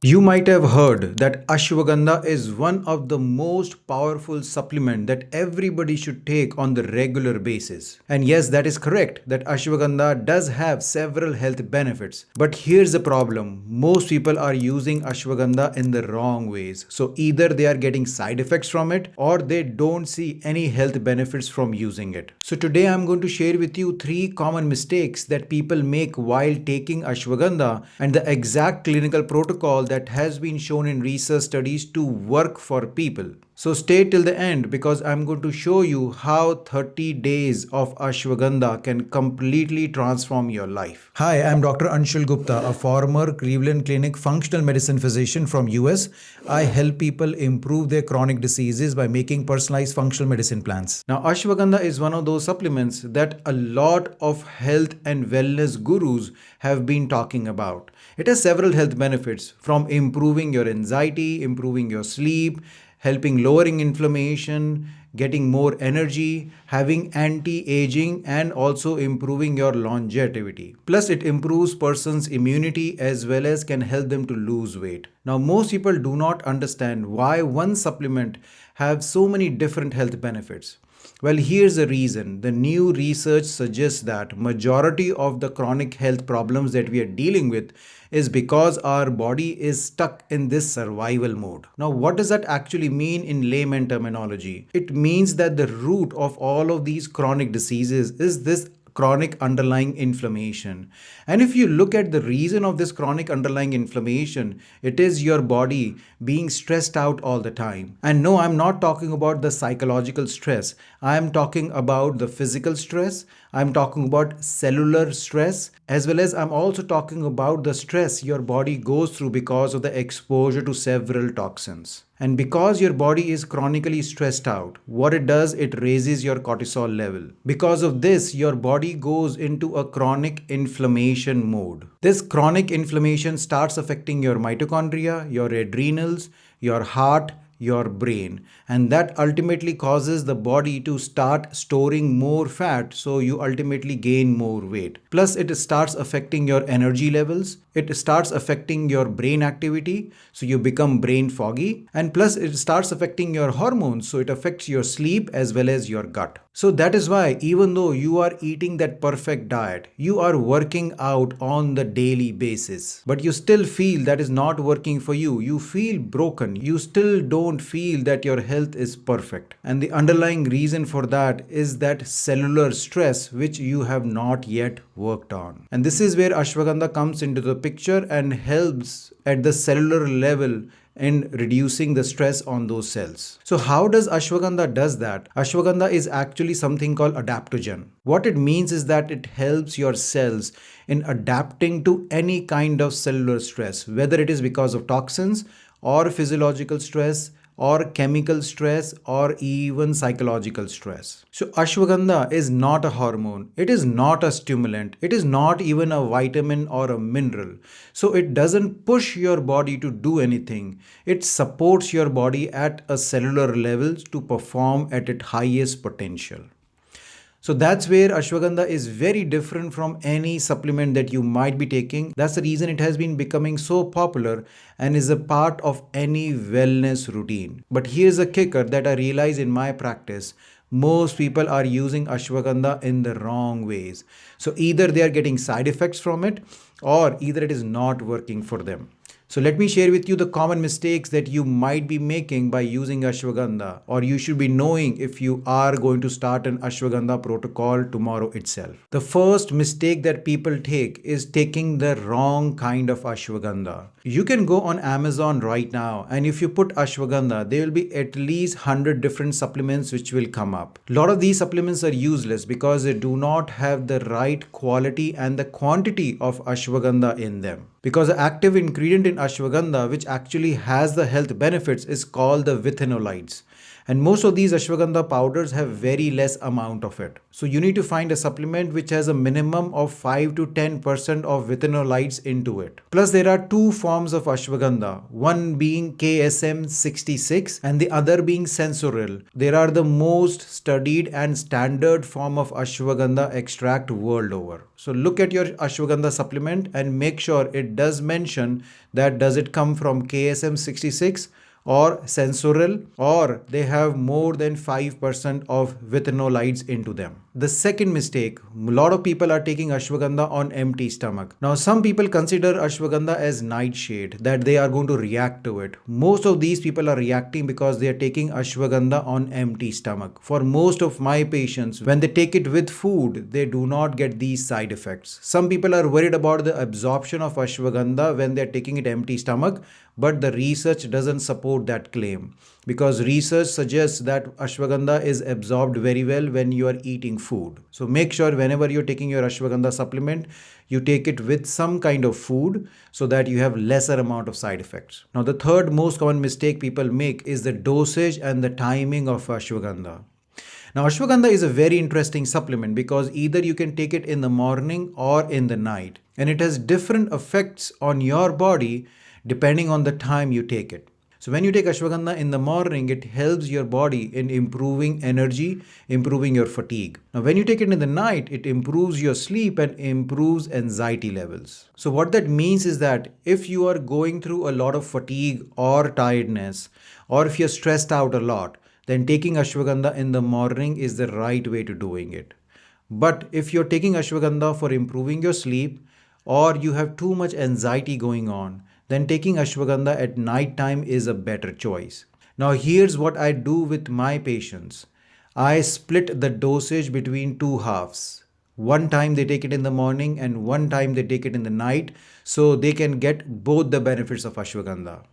You might have heard that ashwagandha is one of the most powerful supplement that everybody should take on the regular basis. And yes, that is correct that ashwagandha does have several health benefits. But here's the problem. Most people are using ashwagandha in the wrong ways. So either they are getting side effects from it or they don't see any health benefits from using it. So today I'm going to share with you 3 common mistakes that people make while taking ashwagandha and the exact clinical protocol that has been shown in research studies to work for people. So stay till the end because I'm going to show you how 30 days of ashwagandha can completely transform your life. Hi, I'm Dr. Anshul Gupta, a former Cleveland Clinic functional medicine physician from US. I help people improve their chronic diseases by making personalized functional medicine plans. Now, ashwagandha is one of those supplements that a lot of health and wellness gurus have been talking about. It has several health benefits from improving your anxiety, improving your sleep, helping lowering inflammation, getting more energy, having anti-aging and also improving your longevity. Plus it improves person's immunity as well as can help them to lose weight. Now most people do not understand why one supplement have so many different health benefits. Well, here's the reason. The new research suggests that majority of the chronic health problems that we are dealing with is because our body is stuck in this survival mode. Now, what does that actually mean in layman terminology? It means that the root of all of these chronic diseases is this chronic underlying inflammation. And if you look at the reason of this chronic underlying inflammation, it is your body being stressed out all the time. And no, I'm not talking about the psychological stress. I'm talking about the physical stress. I'm talking about cellular stress, as well as I'm also talking about the stress your body goes through because of the exposure to several toxins. And because your body is chronically stressed out, what it does, it raises your cortisol level. Because of this, your body goes into a chronic inflammation mode. This chronic inflammation starts affecting your mitochondria, your adrenals, your heart, your brain, and that ultimately causes the body to start storing more fat, so you ultimately gain more weight. Plus it starts affecting your energy levels, it starts affecting your brain activity, so you become brain foggy, and plus it starts affecting your hormones, so it affects your sleep as well as your gut. So that is why even though you are eating that perfect diet, you are working out on the daily basis, but you still feel that is not working for you. You feel broken. You still don't feel that your health is perfect. And the underlying reason for that is that cellular stress which you have not yet worked on. And this is where ashwagandha comes into the picture and helps at the cellular level in reducing the stress on those cells. So how does ashwagandha does that? Ashwagandha is actually something called adaptogen. What it means is that it helps your cells in adapting to any kind of cellular stress, whether it is because of toxins or physiological stress or chemical stress or even psychological stress. So ashwagandha is not a hormone, it is not a stimulant, it is not even a vitamin or a mineral. So it doesn't push your body to do anything. It supports your body at a cellular level to perform at its highest potential. So that's where ashwagandha is very different from any supplement that you might be taking. That's the reason it has been becoming so popular and is a part of any wellness routine. But here's a kicker that I realize in my practice. Most people are using ashwagandha in the wrong ways. So either they are getting side effects from it or either it is not working for them. So let me share with you the common mistakes that you might be making by using ashwagandha, or you should be knowing if you are going to start an ashwagandha protocol tomorrow itself. The first mistake that people take is taking the wrong kind of ashwagandha. You can go on Amazon right now and if you put ashwagandha, there will be at least 100 different supplements which will come up. A lot of these supplements are useless because they do not have the right quality and the quantity of ashwagandha in them. Because the active ingredient in ashwagandha which actually has the health benefits is called the withanolides. And most of these ashwagandha powders have very less amount of it. So you need to find a supplement which has a minimum of 5 to 10% of withanolides into it. Plus there are two forms of ashwagandha, one being KSM 66 and the other being sensoril. They are the most studied and standard form of ashwagandha extract world over. So look at your ashwagandha supplement and make sure it does mention that does it come from KSM 66 or sensoril, or they have more than 5% of withanolides into them. The second mistake, a lot of people are taking ashwagandha on empty stomach. Now some people consider ashwagandha as nightshade, that they are going to react to it. Most of these people are reacting because they are taking ashwagandha on empty stomach. For most of my patients, when they take it with food, they do not get these side effects. Some people are worried about the absorption of ashwagandha when they are taking it empty stomach, but the research doesn't support that claim, because research suggests that ashwagandha is absorbed very well when you are eating food. So make sure whenever you're taking your ashwagandha supplement, you take it with some kind of food so that you have lesser amount of side effects. Now the third most common mistake people make is the dosage and the timing of ashwagandha. Now ashwagandha is a very interesting supplement because either you can take it in the morning or in the night, and it has different effects on your body depending on the time you take it. So when you take ashwagandha in the morning, it helps your body in improving energy, improving your fatigue. Now when you take it in the night, it improves your sleep and improves anxiety levels. So what that means is that if you are going through a lot of fatigue or tiredness, or if you're stressed out a lot, then taking ashwagandha in the morning is the right way to doing it. But if you're taking ashwagandha for improving your sleep, or you have too much anxiety going on, then taking ashwagandha at night time is a better choice. Now here's what I do with my patients. I split the dosage between two halves. One time they take it in the morning and one time they take it in the night, so they can get both the benefits of ashwagandha.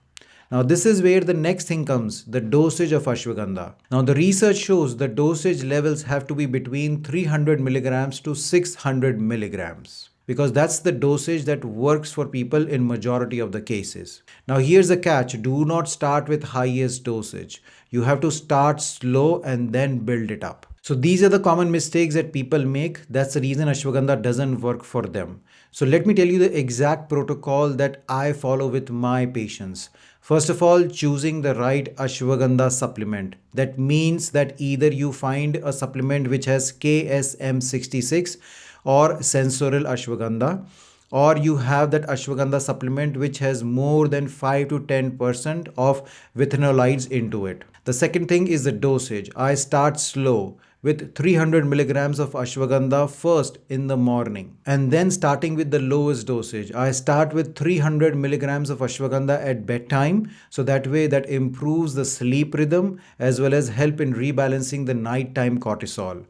Now this is where the next thing comes, the dosage of ashwagandha. Now the research shows the dosage levels have to be between 300 milligrams to 600 milligrams, because that's the dosage that works for people in majority of the cases. Now here's the catch, do not start with highest dosage. You have to start slow and then build it up. So these are the common mistakes that people make. That's the reason ashwagandha doesn't work for them. So let me tell you the exact protocol that I follow with my patients. First of all, choosing the right ashwagandha supplement. That means that either you find a supplement which has KSM66 or sensoril ashwagandha, or you have that ashwagandha supplement which has more than 5 to 10% of withanolides into it. The second thing is the dosage. I start slow with 300 milligrams of ashwagandha first in the morning, and then starting with the lowest dosage. I start with 300 milligrams of ashwagandha at bedtime, so that way that improves the sleep rhythm as well as help in rebalancing the nighttime cortisol.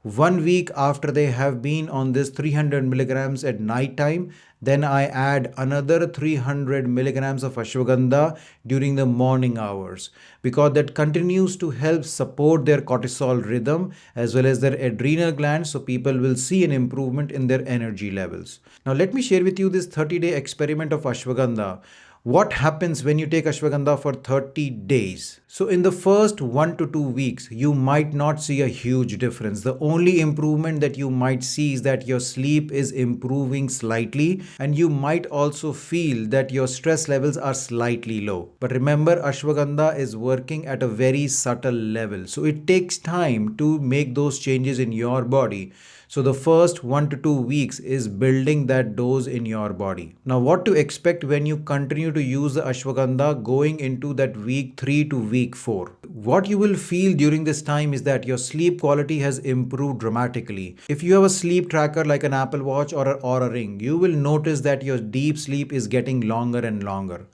1 week after they have been on this 300 milligrams at night time, then I add another 300 milligrams of ashwagandha during the morning hours, because that continues to help support their cortisol rhythm as well as their adrenal glands, so people will see an improvement in their energy levels. Now let me share with you this 30-day experiment of ashwagandha. What happens when you take ashwagandha for 30 days? So in the first 1 to 2 weeks, you might not see a huge difference. The only improvement that you might see is that your sleep is improving slightly, and you might also feel that your stress levels are slightly low. But remember, ashwagandha is working at a very subtle level. So it takes time to make those changes in your body. So the first 1 to 2 weeks is building that dose in your body. Now what to expect when you continue to use the ashwagandha going into that week 3 to week 4. What you will feel during this time is that your sleep quality has improved dramatically. If you have a sleep tracker like an Apple Watch or a Ring, you will notice that your deep sleep is getting longer and longer.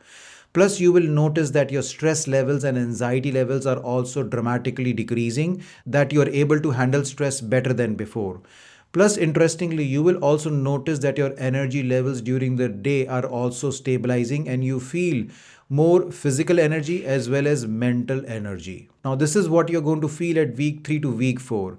Plus, you will notice that your stress levels and anxiety levels are also dramatically decreasing, that you are able to handle stress better than before. Plus, interestingly, you will also notice that your energy levels during the day are also stabilizing, and you feel more physical energy as well as mental energy. Now, this is what you're going to feel at week 3 to week 4.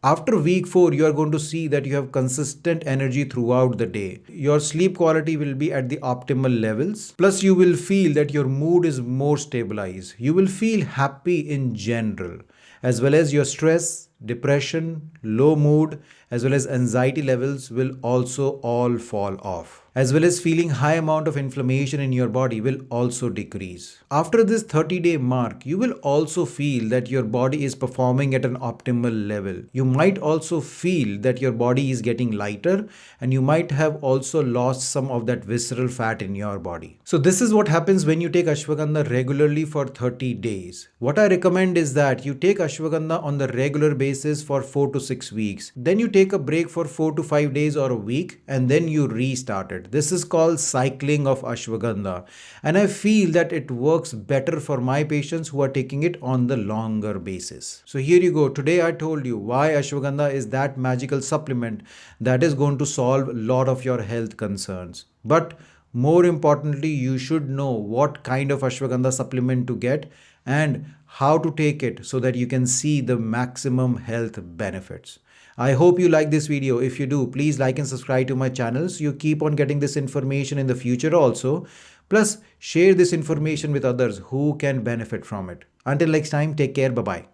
After week 4, you are going to see that you have consistent energy throughout the day. Your sleep quality will be at the optimal levels. Plus, you will feel that your mood is more stabilized. You will feel happy in general, as well as your stress, depression, low mood, as well as anxiety levels will also all fall off, as well as feeling high amount of inflammation in your body will also decrease. After this 30-day mark, you will also feel that your body is performing at an optimal level. You might also feel that your body is getting lighter, and you might have also lost some of that visceral fat in your body. So this is what happens when you take ashwagandha regularly for 30 days. What I recommend is that you take ashwagandha on the regular basis for 4 to 6 weeks. Then you take a break for 4 to 5 days or a week, and then you restart it. This is called cycling of ashwagandha, and I feel that it works better for my patients who are taking it on the longer basis. So here you go. Today I told you why ashwagandha is that magical supplement that is going to solve a lot of your health concerns. But more importantly, you should know what kind of ashwagandha supplement to get and how to take it so that you can see the maximum health benefits. I hope you like this video. If you do, please like and subscribe to my channel so you keep on getting this information in the future also. Plus, share this information with others who can benefit from it. Until next time, take care. Bye-bye.